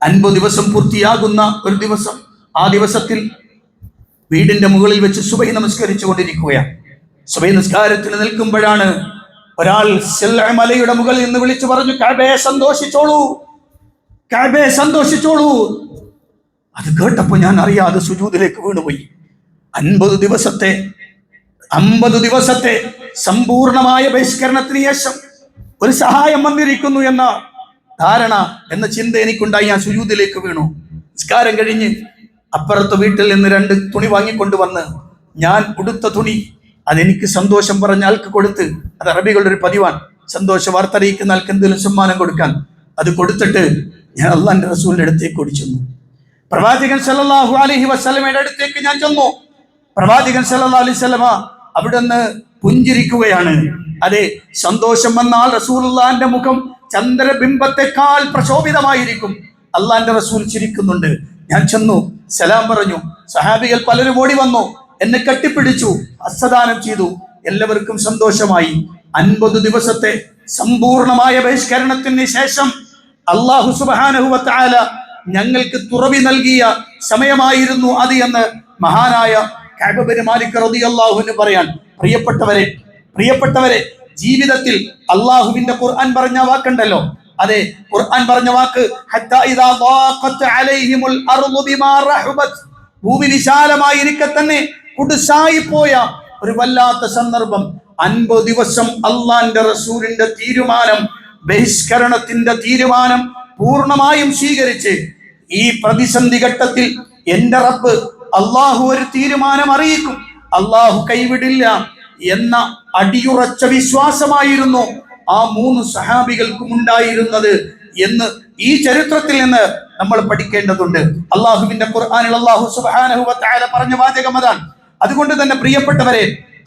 50 ദിവസം പൂർത്തിയാകുന്ന ഒരു ദിവസം, ആ ദിവസത്തിൽ വീടിന്റെ മുകളിൽ വെച്ച് സുബഹി നമസ്കരിച്ചു കൊണ്ടിരിക്കുകയാണ്. സുബഹി നിസ്കാരത്തിൽ നിൽക്കുമ്പോഴാണ് ഒരാൾ മലയുടെ മുകളിൽ നിന്ന് വിളിച്ചു പറഞ്ഞു, കഅബേ സന്തോഷിച്ചോളൂ, കഅബേ സന്തോഷിച്ചോളൂ. അത് കേട്ടപ്പോ ഞാൻ അറിയാതെ സുജൂദിലേക്ക് വീണുപോയി. 50 ദിവസത്തെ സമ്പൂർണമായ ബഹിഷ്കരണത്തിന് ശേഷം ഒരു സഹായം വന്നിരിക്കുന്നു എന്ന ധാരണ, എന്ന ചിന്ത എനിക്കുണ്ടായി. ഞാൻ സുജൂദിലേക്ക് വീണു. നിസ്കാരം കഴിഞ്ഞ് അപ്പുറത്തെ വീട്ടിൽ നിന്ന് 2 തുണി വാങ്ങിക്കൊണ്ടുവന്ന് ഞാൻ ഉടുത്ത തുണി അതെനിക്ക് സന്തോഷം പറഞ്ഞ ആൾക്ക് കൊടുത്ത്, അത് അറബികളുടെ ഒരു പതിവാണ്, സന്തോഷ വാർത്ത അറിയിക്കുന്ന ആൾക്ക് എന്തെങ്കിലും സമ്മാനം കൊടുക്കാൻ. അത് കൊടുത്തിട്ട് ഞാൻ അള്ളാന്റെ റസൂലിന്റെ അടുത്തേക്ക് ഓടിച്ചെന്നു. പ്രവാചകൻ സല്ലല്ലാഹു അലൈഹി വസല്ലമയുടെ അടുത്തേക്ക് ഞാൻ ചെന്നു. പ്രവാചകൻ സല്ലല്ലാഹു അലൈഹി വസല്ലമ അവിടുന്ന് പുഞ്ചിരിക്കുകയാണ്. അതെ, സന്തോഷം വന്നാൽ റസൂലുള്ളാഹിന്റെ മുഖം ചന്ദ്രബിംബത്തെക്കാൾ പ്രശോഭിതമായിരിക്കും. അള്ളാന്റെ റസൂൽ ചിരിക്കുന്നുണ്ട്. ഞാൻ ചെന്നു, സലാം പറഞ്ഞു. സഹാബികൾ പലരും ഓടി വന്നു, എന്നെ കെട്ടിപ്പിടിച്ചു, ഹസ്തദാനം ചെയ്തു. എല്ലാവർക്കും സന്തോഷമായി. 50 ദിവസത്തെ സമ്പൂർണമായ ബഹിഷ്കരണത്തിന് ശേഷം അല്ലാഹു സുബ്ഹാനഹു വ തആല ഞങ്ങൾക്ക് തുറവി നൽകിയ സമയമായിരുന്നു അത് എന്ന് മഹാനായ കഅബ് ബിൻ മാലിക് റളിയല്ലാഹു അൻഹു പറയാൻ. പ്രിയപ്പെട്ടവരെ ജീവിതത്തിൽ അള്ളാഹുവിന്റെ ഖുർആൻ പറഞ്ഞ വാക്കുണ്ടല്ലോ, അതെ, ഖുർആൻ പറഞ്ഞ വാക്ക്, ഹത്താ ഇദാ ളാഖത് അലൈഹിമുൽ അർളു ബിമാ റഹബത്, ഭൂമി വിശാലമായിരിക്കെ തന്നെ കുടുസായി പോയ ഒരു വല്ലാത്ത സന്ദർഭം. 50 ദിവസം അള്ളാന്റെ റസൂലിന്റെ തീരുമാനം, ബഹിഷ്കരണത്തിന്റെ തീരുമാനം പൂർണ്ണമായും സ്വീകരിച്ച് ഈ പ്രതിസന്ധി ഘട്ടത്തിൽ എന്റെ റബ്ബ് അള്ളാഹു ഒരു തീരുമാനം അറിയിക്കും, അള്ളാഹു കൈവിടില്ല എന്ന അടിയുറച്ച വിശ്വാസമായിരുന്നു ആ 3 സഹാബികൾക്കും ഉണ്ടായിരുന്നത് എന്ന് ഈ ചരിത്രത്തിൽ നിന്ന് നമ്മൾ പഠിക്കേണ്ടതുണ്ട്. അള്ളാഹുവിന്റെ ഖുർആനിൽ അല്ലാഹു സുബ്ഹാനഹു വ തആല പറഞ്ഞ വാചകം അതാണ്. അതുകൊണ്ട് തന്നെ പ്രിയപ്പെട്ടവരെ,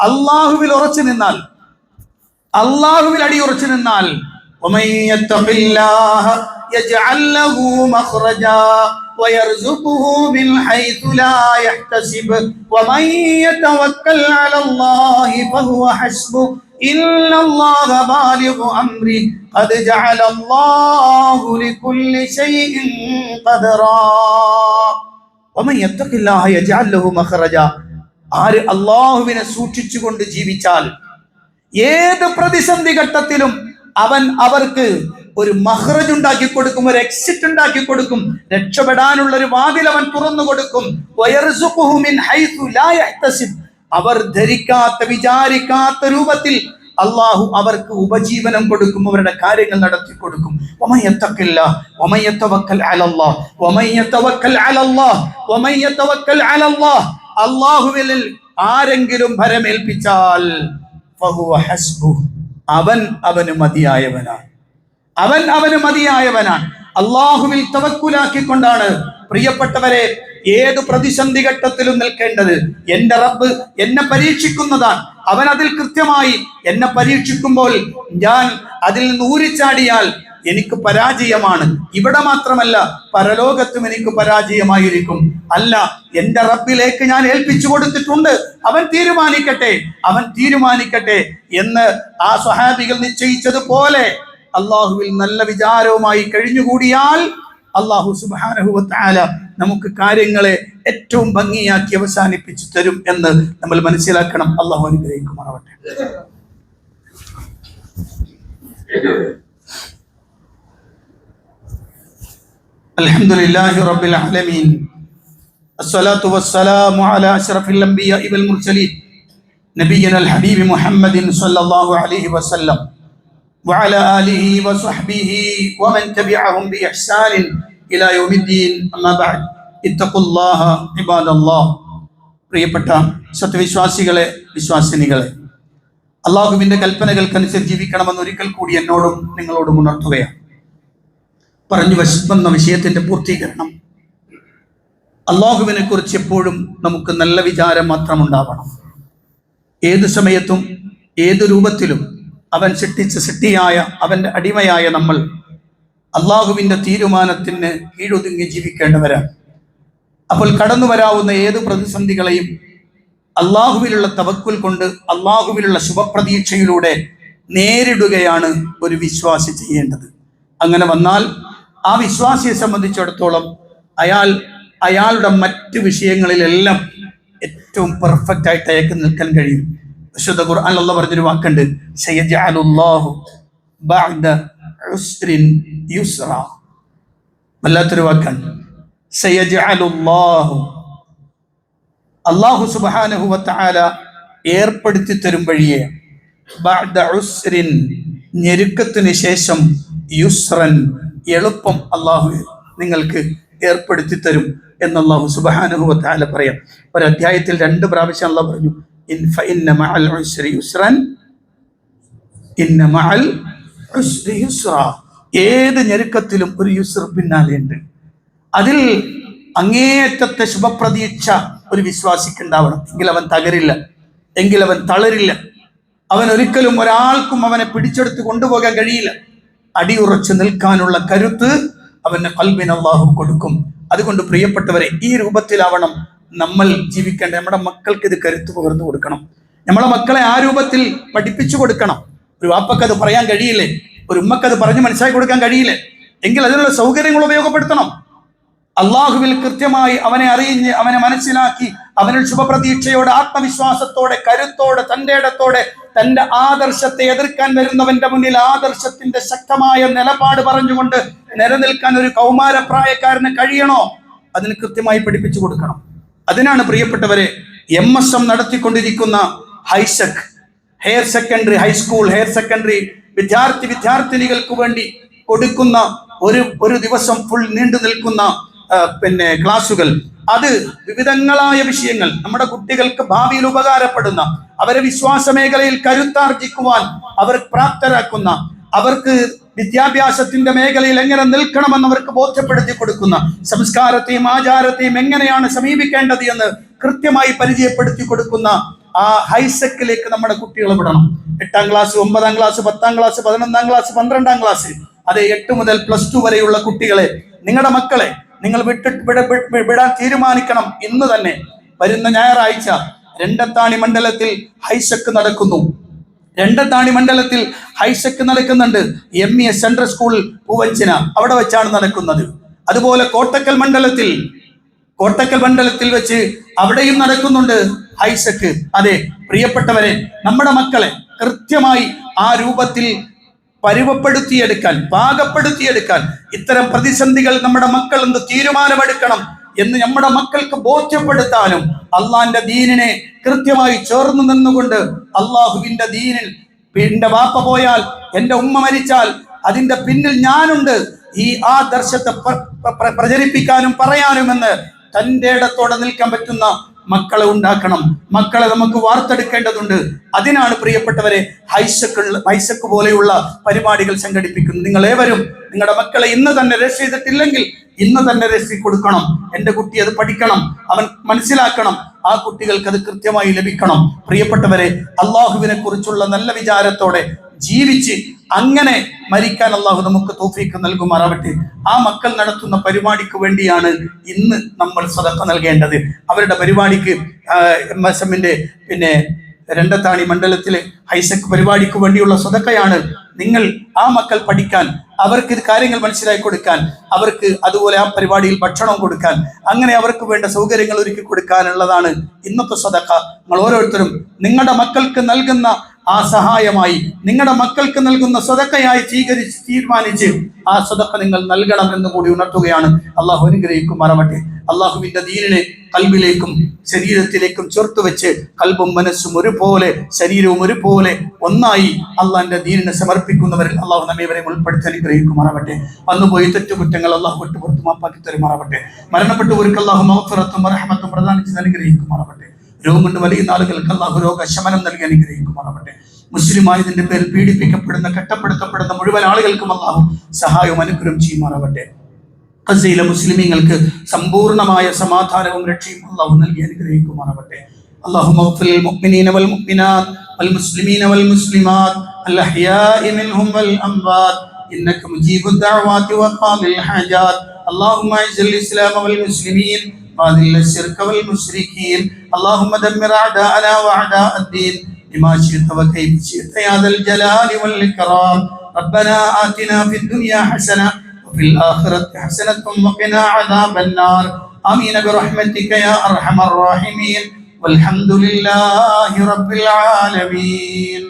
അള്ളാഹുവിൽ ഉറച്ചു നിന്നാൽ, അള്ളാഹുവിൽ അടിയുറച്ചു നിന്നാൽ, വമൻ യത്തഖില്ലാഹ യജ്അൽ ലഹു മഖ്റജാ വയർസുഖുഹു മിൻ ഹൈതു ലാ യഹ്തസിബ് വമൻ യതവക്കൽ അലല്ലാഹി ഫഹുവ ഹസ്ബുഹു ഇന്നല്ലാഹ ബാലിഗു അംരി ഖദ് ജഅലല്ലാഹു ലികുല്ലി ശൈഇൻ ഖദറാ. വമൻ യത്തഖില്ലാഹ യജ്അൽ ലഹു മഖ്റജാ, ആര് അള്ളാഹുവിനെ സൂക്ഷിച്ചുകൊണ്ട് ജീവിച്ചാൽ ഏത് പ്രതിസന്ധി ഘട്ടത്തിലും അവൻ അവർക്ക് ഒരു മഖ്റജ് ഉണ്ടാക്കി കൊടുക്കും, ഒരു എക്സിറ്റ് ഉണ്ടാക്കി കൊടുക്കും, രക്ഷപ്പെടാനുള്ള ഒരു വാതിൽ അവൻ തുറന്നു കൊടുക്കും. വയർസുഖുഹു മിൻ ഹൈതു ലാ യഹ്തസിബ്, അവർ ധരിക്കാത്ത വിചാരിക്കാത്ത രൂപത്തിൽ അള്ളാഹു അവർക്ക് ഉപജീവനം കൊടുക്കും, അവരുടെ കാര്യങ്ങൾ നടത്തി കൊടുക്കും. വമൻ യത്തഖില്ലാഹ് വമൻ യതവക്കൽ അലല്ലാഹ് വമൻ യതവക്കൽ അലല്ലാഹ് വമൻ യതവക്കൽ അലല്ലാഹ്, അള്ളാഹുവിൽ ആരെങ്കിലും ഭരമേൽപ്പിച്ചാൽ ഫഹുവ ഹസ്ബുഹ്, അവന് മതിയായവനാണ്, അവന് മതിയായവനാണ്. അള്ളാഹുവിൽ തവക്കുലാക്കിക്കൊണ്ടാണ് പ്രിയപ്പെട്ടവരെ ഏത് പ്രതിസന്ധി ഘട്ടത്തിലും നിൽക്കേണ്ടത്. എന്റെ റബ്ബ് എന്നെ പരീക്ഷിക്കുന്നതാണ്, അവൻ അതിൽ കൃത്യമായി എന്നെ പരീക്ഷിക്കുമ്പോൾ ഞാൻ അതിൽ നിന്ന് ഊരിച്ചാടിയാൽ എനിക്ക് പരാജയമാണ്. ഇവിടെ മാത്രമല്ല, പരലോകത്തും എനിക്ക് പരാജയമായിരിക്കും. അല്ല, എന്റെ റബ്ബിലേക്ക് ഞാൻ ഏൽപ്പിച്ചു കൊടുത്തിട്ടുണ്ട്, അവൻ തീരുമാനിക്കട്ടെ എന്ന് ആ സ്വഹാബികൾ നിശ്ചയിച്ചതുപോലെ അള്ളാഹുവിൽ നല്ല വിചാരവുമായി കഴിഞ്ഞുകൂടിയാൽ അള്ളാഹു സുബ്ഹാനഹു വ തആല നമുക്ക് കാര്യങ്ങളെ ഏറ്റവും ഭംഗിയാക്കി അവസാനിപ്പിച്ചു തരും എന്ന് നമ്മൾ മനസ്സിലാക്കണം. അള്ളാഹു അനുഗ്രഹിക്കുമാറാവട്ടെ. അൽഹംദുലില്ലാഹി റബ്ബിൽ ആലമീൻ, അസ്സലാത്തു വസ്സലാമു അലാ അശ്റഫിൽ അംബിയാഇ വൽ മുർസലീൻ നബിയ്യിനൽ ഹബീബി മുഹമ്മദിൻ സ്വല്ലല്ലാഹു അലൈഹി വസല്ലം وعلى آله وصحبه ومن تبعهم بإحسان إلى يوم الدين. أما بعد اتقوا الله عباد الله. പ്രിയപ്പെട്ട സത്യവിശ്വാസികളെ, വിശ്വാസിനികളെ, അള്ളാഹുവിന്റെ കൽപ്പനകൾക്കനുസരിച്ച് ജീവിക്കണമെന്ന് ഒരിക്കൽ കൂടി എന്നോടും നിങ്ങളോടും ഉണർത്തുകയാണ്. പറഞ്ഞു വന്ന വിഷയത്തിന്റെ പൂർത്തീകരണം, അള്ളാഹുവിനെ കുറിച്ച് എപ്പോഴും നമുക്ക് നല്ല വിചാരം മാത്രം ഉണ്ടാവണം. ഏതു സമയത്തും ഏതു രൂപത്തിലും അവൻ സൃഷ്ടിച്ച സൃഷ്ടിയായ അവന്റെ അടിമയായ നമ്മൾ അള്ളാഹുവിന്റെ തീരുമാനത്തിന് കീഴൊതുങ്ങി ജീവിക്കേണ്ടവരാണ്. അപ്പോൾ കടന്നു വരാവുന്ന ഏത് പ്രതിസന്ധികളെയും അള്ളാഹുവിലുള്ള തവക്കുൽ കൊണ്ട്, അള്ളാഹുവിലുള്ള ശുഭപ്രതീക്ഷയിലൂടെ നേരിടുകയാണ് ഒരു വിശ്വാസി ചെയ്യേണ്ടത്. അങ്ങനെ വന്നാൽ ആ വിശ്വാസിയെ സംബന്ധിച്ചിടത്തോളം അയാളുടെ മറ്റ് വിഷയങ്ങളിലെല്ലാം ഏറ്റവും പെർഫെക്റ്റ് ആയിട്ട് അയാൾക്ക് നിൽക്കാൻ കഴിയും. വിശുദ്ധ ഖുർആനിൽ അല്ലാഹു പറഞ്ഞൊരു വാക്കുണ്ട്, സയജഅലുല്ലാഹു ബഅദ ഉസ്രിൻ യുസ്റാ. വല്ലാത്തൊരു വാക്കാണ്. സയജഅലുല്ലാഹു, അല്ലാഹു സുബ്ഹാനഹു വ തആല ഏർപ്പെടുത്തി തരും വഴിയെ, ബഅദ ഉസ്രിൻ, ഞെരുക്കത്തിന് ശേഷം, യുസ്റൻ, എളുപ്പം അല്ലാഹു നിങ്ങൾക്ക് ഏർപ്പെടുത്തി തരും എന്ന് അല്ലാഹു സുബ്ഹാനഹു വ തആല പറയാം. ഒരു അധ്യായത്തിൽ 2 പ്രാവശ്യം അല്ലാഹു പറഞ്ഞു, ഇന്ന മഅൽ ഉസ്രി യുസ്റൻ, ഇന്ന മഅൽ ഉസ്രി യുസ്റാ. ഏത് ഞെരുക്കത്തിലും ഒരു യുസ്ർ പിന്നാലെയുണ്ട്. അതിൽ അങ്ങേയറ്റത്തെ ശുഭപ്രതീക്ഷ ഒരു വിശ്വാസിക്ക് ഉണ്ടാവണം. എങ്കിൽ അവൻ തകരില്ല, എങ്കിൽ അവൻ തളരില്ല. അവൻ ഒരിക്കലും ഒരാൾക്കും അവനെ പിടിച്ചെടുത്ത് കൊണ്ടുപോകാൻ കഴിയില്ല. അടിയുറച്ചു നിൽക്കാനുള്ള കരുത്ത് അവന്റെ ഖൽബിന് അല്ലാഹു കൊടുക്കും. അതുകൊണ്ട് പ്രിയപ്പെട്ടവരെ, ഈ രൂപത്തിലാവണം നമ്മൾ ജീവിക്കേണ്ടത്. നമ്മുടെ മക്കൾക്ക് ഇത് കരുത്ത് പകർന്നു കൊടുക്കണം. നമ്മളെ മക്കളെ ആ രൂപത്തിൽ പഠിപ്പിച്ചു കൊടുക്കണം. ഒരു വാപ്പക്കത് പറയാൻ കഴിയില്ലേ, ഒരു ഉമ്മക്കത് പറഞ്ഞ് മനസ്സിലാക്കി കൊടുക്കാൻ കഴിയില്ലേ, എങ്കിൽ അതിനുള്ള സൗകര്യങ്ങൾ ഉപയോഗപ്പെടുത്തണം. അള്ളാഹുവിൽ കൃത്യമായി അവനെ അറിഞ്ഞ്, അവനെ മനസ്സിലാക്കി, അവനിൽ ശുഭപ്രതീക്ഷയോടെ, ആത്മവിശ്വാസത്തോടെ, കരുത്തോടെ, തന്റെ ഇടത്തോടെ, തന്റെ ആദർശത്തെ എതിർക്കാൻ വരുന്നവന്റെ മുന്നിൽ ആദർശത്തിന്റെ ശക്തമായ നിലപാട് പറഞ്ഞുകൊണ്ട് നിലനിൽക്കാൻ ഒരു കൗമാരപ്രായക്കാരന് കഴിയണോ, അതിന് കൃത്യമായി പഠിപ്പിച്ചു കൊടുക്കണം. അതിനാണ് പ്രിയപ്പെട്ടവരെ MSM നടത്തിക്കൊണ്ടിരിക്കുന്ന ഹൈസെക്, higher secondary, high school, higher secondary വിദ്യാർത്ഥിനികൾക്ക് വേണ്ടി കൊടുക്കുന്ന ഒരു ദിവസം ഫുൾ നീണ്ടു നിൽക്കുന്ന ക്ലാസുകൾ, അത് വിവിധങ്ങളായ വിഷയങ്ങൾ നമ്മുടെ കുട്ടികൾക്ക് ഭാവിയിൽ ഉപകാരപ്പെടുന്ന, അവരെ വിശ്വാസ മേഖലയിൽ കരുത്താർജിക്കുവാൻ അവർ പ്രാപ്തരാക്കുന്ന, അവർക്ക് വിദ്യാഭ്യാസത്തിന്റെ മേഖലയിൽ എങ്ങനെ നിൽക്കണമെന്ന് അവർക്ക് ബോധ്യപ്പെടുത്തി കൊടുക്കുന്ന, സംസ്കാരത്തെയും ആചാരത്തെയും എങ്ങനെയാണ് സമീപിക്കേണ്ടത് എന്ന് കൃത്യമായി പരിചയപ്പെടുത്തി കൊടുക്കുന്ന ആ ഹൈസെക്കിലേക്ക് നമ്മുടെ കുട്ടികളെ വിടണം. 8ാം class, 9ാം class, 10ാം class, 11ാം class, 12ാം class, അതെ 8 മുതൽ +2 വരെയുള്ള കുട്ടികളെ, നിങ്ങളുടെ മക്കളെ നിങ്ങൾ വിടാൻ തീരുമാനിക്കണം. ഇന്ന് തന്നെ വരുന്ന ഞായറാഴ്ച രണ്ടത്താണി മണ്ഡലത്തിൽ ഹൈസെക്ക് നടക്കുന്നു. രണ്ടത്താണി മണ്ഡലത്തിൽ ഹൈസെക്ക് നടക്കുന്നുണ്ട്. MES സെൻട്രൽ സ്കൂൾ പൂവഞ്ചിന, അവിടെ വെച്ചാണ് നടക്കുന്നത്. അതുപോലെ കോട്ടക്കൽ മണ്ഡലത്തിൽ വെച്ച് അവിടെയും നടക്കുന്നുണ്ട് ഹൈസെക്ക്. അതെ പ്രിയപ്പെട്ടവരെ, നമ്മുടെ മക്കളെ കൃത്യമായി ആ രൂപത്തിൽ പരുവപ്പെടുത്തിയെടുക്കാൻ, പാകപ്പെടുത്തിയെടുക്കാൻ, ഇത്തരം പ്രതിസന്ധികൾ നമ്മുടെ മക്കൾ എന്ത് തീരുമാനമെടുക്കണം എന്ന് നമ്മുടെ മക്കൾക്ക് ബോധ്യപ്പെടുത്താനും, അള്ളാന്റെ ദീനിനെ കൃത്യമായി ചേർന്ന് നിന്നുകൊണ്ട് അള്ളാഹുവിന്റെ ദീനിൽ എന്റെ വാപ്പ പോയാൽ, എന്റെ ഉമ്മ മരിച്ചാൽ അതിന്റെ പിന്നിൽ ഞാനുണ്ട്, ഈ ആദർശത്തെ പ്രചരിപ്പിക്കാനും പറയാനുമെന്ന് തന്റെ ഇടത്തോടെ നിൽക്കാൻ പറ്റുന്ന മക്കളെ ഉണ്ടാക്കണം. മക്കളെ നമുക്ക് വാർത്തെടുക്കേണ്ടതുണ്ട്. അതിനാണ് പ്രിയപ്പെട്ടവരെ ഹൈസെക്ക് പോലെയുള്ള പരിപാടികൾ സംഘടിപ്പിക്കുന്നത്. നിങ്ങൾ ഏവരും നിങ്ങളുടെ മക്കളെ ഇന്ന് തന്നെ രജിസ്റ്റർ ചെയ്തിട്ടില്ലെങ്കിൽ ഇന്ന് തന്നെ രജിസ്റ്റർ കൊടുക്കണം. എൻ്റെ കുട്ടി അത് പഠിക്കണം, അവൻ മനസ്സിലാക്കണം, ആ കുട്ടികൾക്ക് അത് കൃത്യമായി ലഭിക്കണം. പ്രിയപ്പെട്ടവരെ, അള്ളാഹുവിനെ കുറിച്ചുള്ള നല്ല വിചാരത്തോടെ ജീവിച്ച് അങ്ങനെ മരിക്കാൻ അള്ളാഹു നമുക്ക് തൗഫീഖ് നൽകുമാറാവട്ടെ. ആ മക്കൾ നടത്തുന്ന പരിപാടിക്ക് വേണ്ടിയാണ് ഇന്ന് നമ്മൾ സദഖ നൽകേണ്ടത്. അവരുടെ പരിപാടിക്ക് MSMന്റെ രണ്ടത്താണി മണ്ഡലത്തിലെ ഹൈസെക്ക് പരിപാടിക്ക് വേണ്ടിയുള്ള സദഖയാണ്. നിങ്ങൾ ആ മക്കൾ പഠിക്കാൻ, അവർക്ക് ഇത് കാര്യങ്ങൾ മനസ്സിലാക്കി കൊടുക്കാൻ, അവർക്ക് അതുപോലെ ആ പരിപാടിയിൽ ഭക്ഷണം കൊടുക്കാൻ, അങ്ങനെ അവർക്ക് വേണ്ട സൗകര്യങ്ങൾ ഒരുക്കി കൊടുക്കാനുള്ളതാണ് ഇന്നത്തെ സദഖ. നിങ്ങൾ ഓരോരുത്തരും നിങ്ങളുടെ മക്കൾക്ക് നൽകുന്ന ആ സഹായമായി, നിങ്ങളുടെ മക്കൾക്ക് നൽകുന്ന സദഖയായി തീരുമാനിച്ച് ആ സദഖ നിങ്ങൾ നൽകണം എന്ന് കൂടി ഉണർത്തുകയാണ്. അള്ളാഹു അനുഗ്രഹിക്കുമാറാവട്ടെ. അള്ളാഹുവിന്റെ ദീനിനെ കൽബിലേക്കും ശരീരത്തിലേക്കും ചേർത്ത് വെച്ച് കൽബും മനസ്സും ഒരുപോലെ ശരീരവും ഒരുപോലെ ഒന്നായി അള്ളാഹിന്റെ ദീനിനെ സമർപ്പിക്കുന്നവരിൽ അള്ളാഹു നമ്മേവരെയും ഉൾപ്പെടുത്തി അനുഗ്രഹിക്കുമാറാവട്ടെ. വന്നുപോയി തെറ്റുകുറ്റങ്ങൾ അള്ളാഹു വിട്ടുപുറത്ത് മാപ്പാക്കി തരുമാറാവട്ടെ. മരണപ്പെട്ടവർക്ക് അള്ളാഹു മഗ്ഫിറത്തും റഹ്മത്തും പ്രദാനം ചെയ്ത് അനുഗ്രഹിക്കുമാറാവട്ടെ. രോഗം കൊണ്ട് വലിയുന്ന ആളുകൾക്ക് അള്ളാഹു രോഗശമനം നൽകി അനുഗ്രഹിക്കുമാറാവട്ടെ. മുസ്ലിമായതിന്റെ പേരിൽ പീഡിപ്പിക്കപ്പെടുന്ന, കെട്ടപ്പെടുത്തപ്പെടുന്ന മുഴുവൻ ആളുകൾക്കും അള്ളാഹു സഹായവും അനുഗ്രഹം ചെയ്യുമാറാവട്ടെ. ഗസയിലെ മുസ്ലിമീങ്ങൾക്ക് സമ്പൂർണമായ സമാധാനവും രക്ഷയും അള്ളാഹു നൽകി അനുഗ്രഹിക്കുമാറാവട്ടെ. اللهم اغفر للمؤمنين والمؤمنات والمسلمين والمسلمات الأحياء منهم والأموات إنك مجيب الدعوات وقاضي الحاجات. اللهم أعز الإسلام والمسلمين وأذل الشرك والمشركين. اللهم دمر أعداءنا وأعداء الدين بما شئت وكيف شئت يا ذا الجلال والإكرام. ربنا آتنا في الدنيا حسنة وفي الآخرة حسنة وقنا عذاب النار. آمين برحمتك يا أرحم الراحمين. والحمد لله رب العالمين.